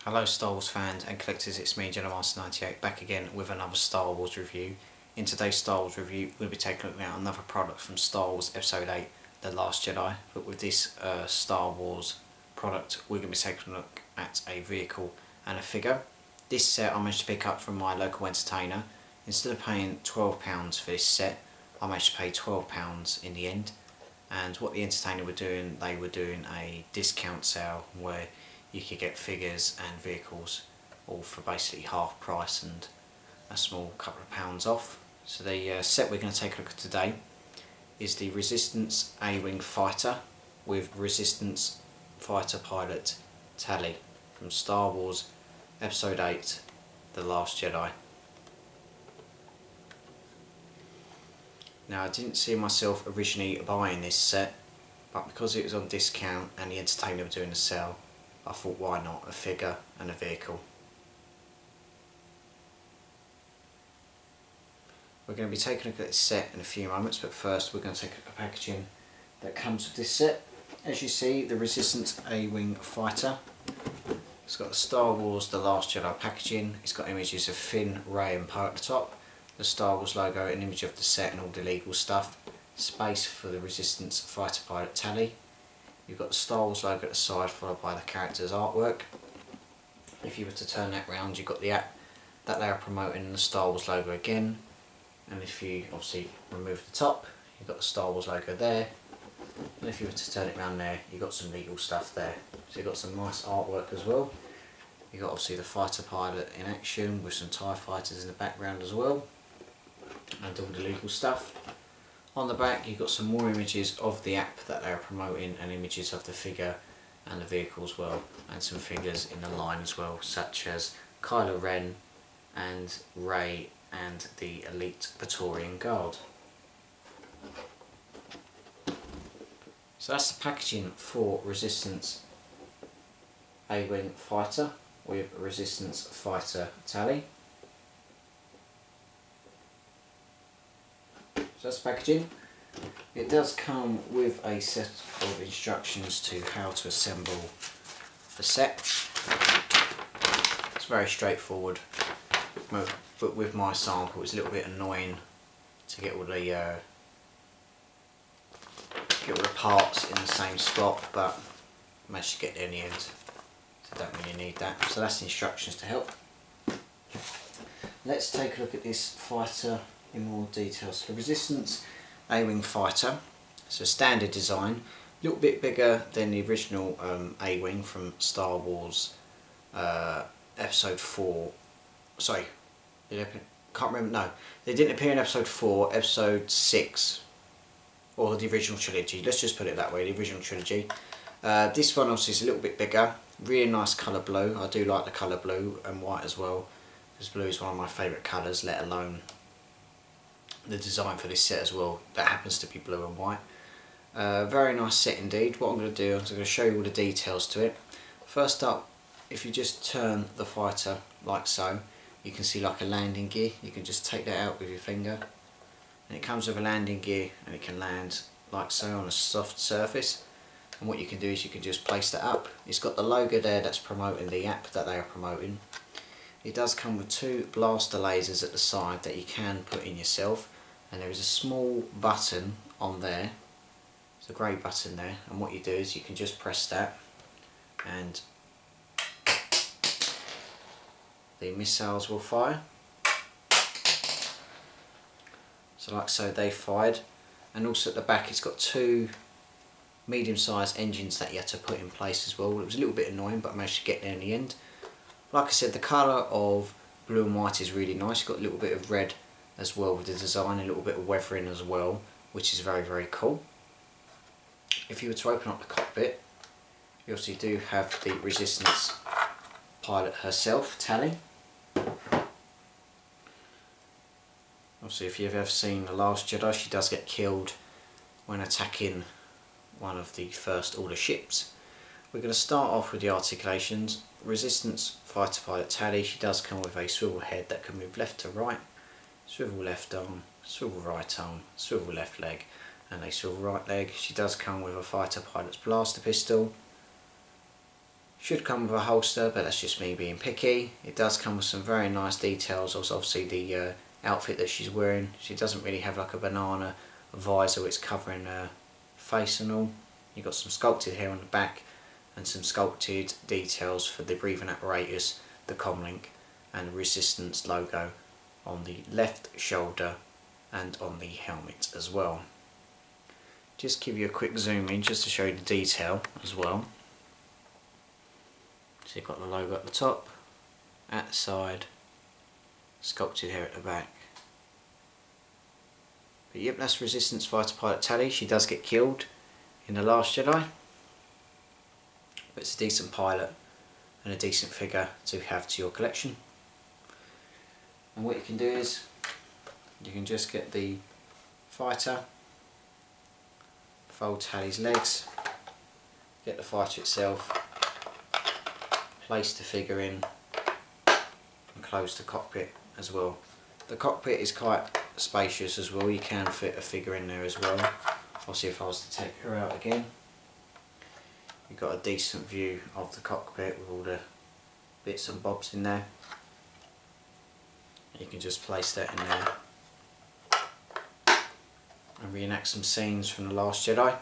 Hello Star Wars fans and collectors, it's me Jedi98 back again with another Star Wars review. In today's Star Wars review we'll be taking a look at another product from Star Wars Episode 8, The Last Jedi. But with this Star Wars product we're going to be taking a look at a vehicle and a figure. This set I managed to pick up from my local entertainer. Instead of paying £12 for this set, I managed to pay £12 in the end. And what the entertainer were doing, they were doing a discount sale where you could get figures and vehicles all for basically half price and a small couple of pounds off. So the set we're going to take a look at today is the Resistance A-Wing fighter with Resistance fighter pilot Tallie from Star Wars Episode 8, The Last Jedi. Now I didn't see myself originally buying this set, but because it was on discount and the entertainer were doing a sale, I thought why not a figure and a vehicle. We're going to be taking a look at this set in a few moments, but first we're going to take a packaging that comes with this set. As you see, the Resistance A-Wing fighter. It's got the Star Wars The Last Jedi packaging. It's got images of Finn, Rey and Poe at the top, the Star Wars logo, an image of the set and all the legal stuff, space for the Resistance fighter pilot Tallie. You've got the Star Wars logo at the side followed by the character's artwork. If you were to turn that round, you've got the app that they are promoting and the Star Wars logo again. And if you obviously remove the top, you've got the Star Wars logo there. And if you were to turn it round there, you've got some legal stuff there. So you've got some nice artwork as well. You've got obviously the fighter pilot in action with some TIE fighters in the background as well. And all the legal stuff. On the back you've got some more images of the app that they are promoting and images of the figure and the vehicle as well, and some figures in the line as well, such as Kylo Ren and Rey and the Elite Praetorian Guard. So that's the packaging for Resistance A-Wing fighter with Resistance fighter Tallie. So that's the packaging. It does come with a set of instructions to how to assemble the set. It's very straightforward, but with my sample it's a little bit annoying to get all the parts in the same spot, but I managed to get there in the end, so don't really need that. So that's the instructions to help. Let's take a look at this fighter in more detail. So the Resistance A-Wing fighter, it's a standard design, a little bit bigger than the original A-Wing from Star Wars Episode 4, sorry, can't remember, no, they didn't appear in Episode 4, Episode 6, or the original trilogy, let's just put it that way, the original trilogy. This one obviously is a little bit bigger, really nice colour blue. I do like the colour blue and white as well, because blue is one of my favourite colours, let alone the design for this set as well, that happens to be blue and white. Very nice set indeed. What I'm going to do is I'm going to show you all the details to it. First up, if you just turn the fighter like so, you can see like a landing gear. You can just take that out with your finger, and it comes with a landing gear and it can land like so on a soft surface. And what you can do is you can just place that up. It's got the logo there that's promoting the app that they are promoting. It does come with two blaster lasers at the side that you can put in yourself, and there is a small button on there. It's a grey button there, and what you do is you can just press that and the missiles will fire. So like so they fired, and also at the back it's got two medium-sized engines that you had to put in place as well. It was a little bit annoying, but I managed to get there in the end. Like I said, the colour of blue and white is really nice. You've got a little bit of red as well with the design, a little bit of weathering as well, which is very, very cool. If you were to open up the cockpit, you obviously do have the Resistance pilot herself, Tallie. Obviously, if you've ever seen The Last Jedi, she does get killed when attacking one of the First Order ships. We're going to start off with the articulations. Resistance fighter pilot Tallie, she does come with a swivel head that can move left to right, swivel left arm, swivel right arm, swivel left leg, and a swivel right leg. She does come with a fighter pilot's blaster pistol, Should come with a holster, but that's just me being picky. It does come with some very nice details. Also, obviously the outfit that she's wearing, she doesn't really have like a banana visor, it's covering her face and all. You've got some sculpted hair on the back and some sculpted details for the breathing apparatus, the comlink and the resistance logo on the left shoulder and on the helmet as well. Just give you a quick zoom in just to show you the detail as well. So you've got the logo at the top, at the side, sculpted hair at the back. But yep, that's Resistance Fighter Pilot Tallie. She does get killed in The Last Jedi, but it's a decent pilot and a decent figure to have to your collection. And what you can do is you can just get the fighter, fold Tallie's legs, get the fighter itself, place the figure in and close the cockpit as well. The cockpit is quite spacious as well, you can fit a figure in there as well. Obviously if I was to take her out again, you've got a decent view of the cockpit with all the bits and bobs in there. You can just place that in there and reenact some scenes from The Last Jedi.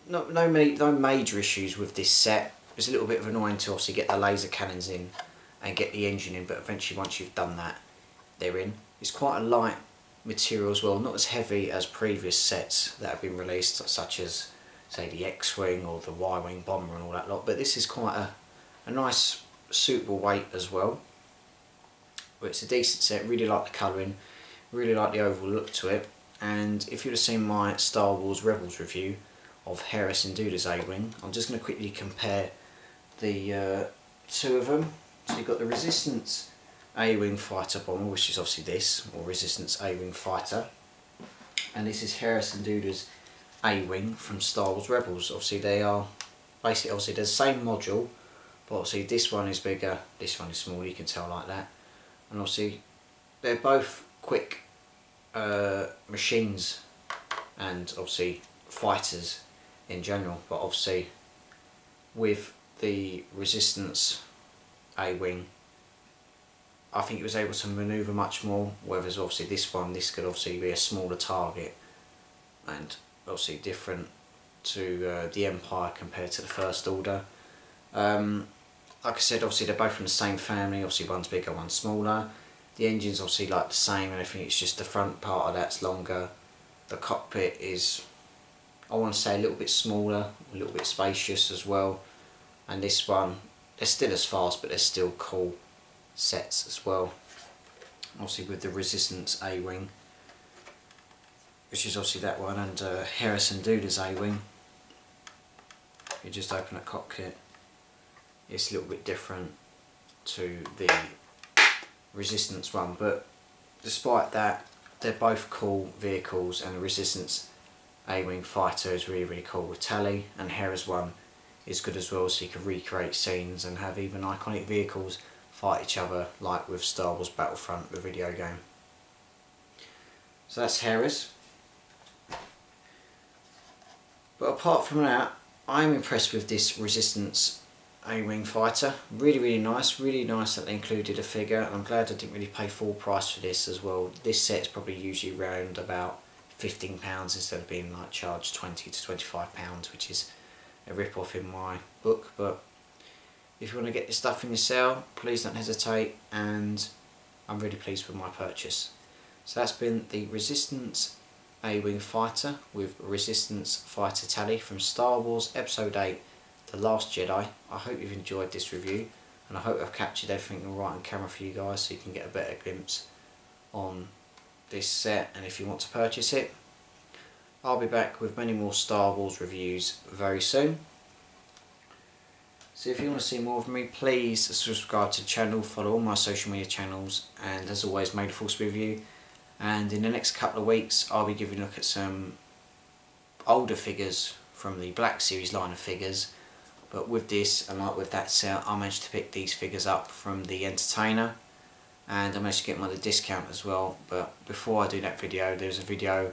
No major issues with this set. It's a little bit of annoying to obviously get the laser cannons in and get the engine in, but eventually once you've done that, they're in. It's quite a light material as well, not as heavy as previous sets that have been released, such as say the X-Wing or the Y-Wing bomber and all that lot, but this is quite a nice suitable weight as well. But it's a decent set, really like the colouring, really like the overall look to it. And if you'd have seen my Star Wars Rebels review of Harrison Duda's A-Wing, I'm just going to quickly compare the two of them. So you've got the Resistance A-Wing Fighter Bomber, which is obviously this, or Resistance A-Wing Fighter, and this is Harrison Duda's A-Wing from Star Wars Rebels. Obviously they are basically, obviously they're the same module, but obviously this one is bigger, this one is smaller, you can tell like that. And obviously they're both quick machines and obviously fighters in general, but obviously with the Resistance A-Wing, I think it was able to manoeuvre much more, whereas obviously this could obviously be a smaller target and obviously different to the Empire compared to the First Order. Like I said, obviously they're both from the same family, obviously one's bigger, one's smaller. The engine's obviously like the same and everything, it's just the front part of that's longer. The cockpit is, I want to say, a little bit smaller, a little bit spacious as well. And this one, they're still as fast, but they're still cool sets as well. Obviously with the Resistance A-Wing, which is obviously that one, and Harrison Duda's A-Wing, you just open a cockpit, it's a little bit different to the Resistance one, but despite that they're both cool vehicles, and the Resistance A-Wing Fighter is really cool with Tallie, and Hera's one is good as well, so you can recreate scenes and have even iconic vehicles fight each other like with Star Wars Battlefront, the video game. So that's Hera's. But apart from that, I'm impressed with this Resistance A-Wing Fighter. Really nice that they included a figure, and I'm glad I didn't really pay full price for this as well. This set is probably usually around about £15 instead of being like charged £20 to £25, which is a rip-off in my book. But if you want to get this stuff in your sale, please don't hesitate, and I'm really pleased with my purchase. So that's been the Resistance A-Wing Fighter with Resistance Fighter Tallie from Star Wars Episode 8, The Last Jedi. I hope you've enjoyed this review, and I hope I've captured everything right on camera for you guys so you can get a better glimpse on this set. And if you want to purchase it, I'll be back with many more Star Wars reviews very soon. So if you want to see more of me, please subscribe to the channel, follow all my social media channels, and as always, may the Force be with you. And in the next couple of weeks I'll be giving a look at some older figures from the Black Series line of figures. But with this, and like with that set, I managed to pick these figures up from the Entertainer, and I managed to get them at a discount as well. But before I do that video, there's a video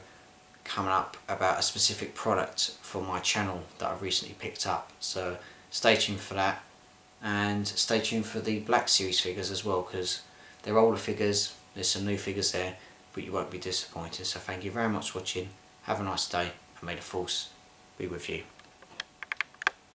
coming up about a specific product for my channel that I've recently picked up, so stay tuned for that, and stay tuned for the Black Series figures as well, because they're older figures, there's some new figures there, but you won't be disappointed. So thank you very much for watching, have a nice day, and may the Force be with you.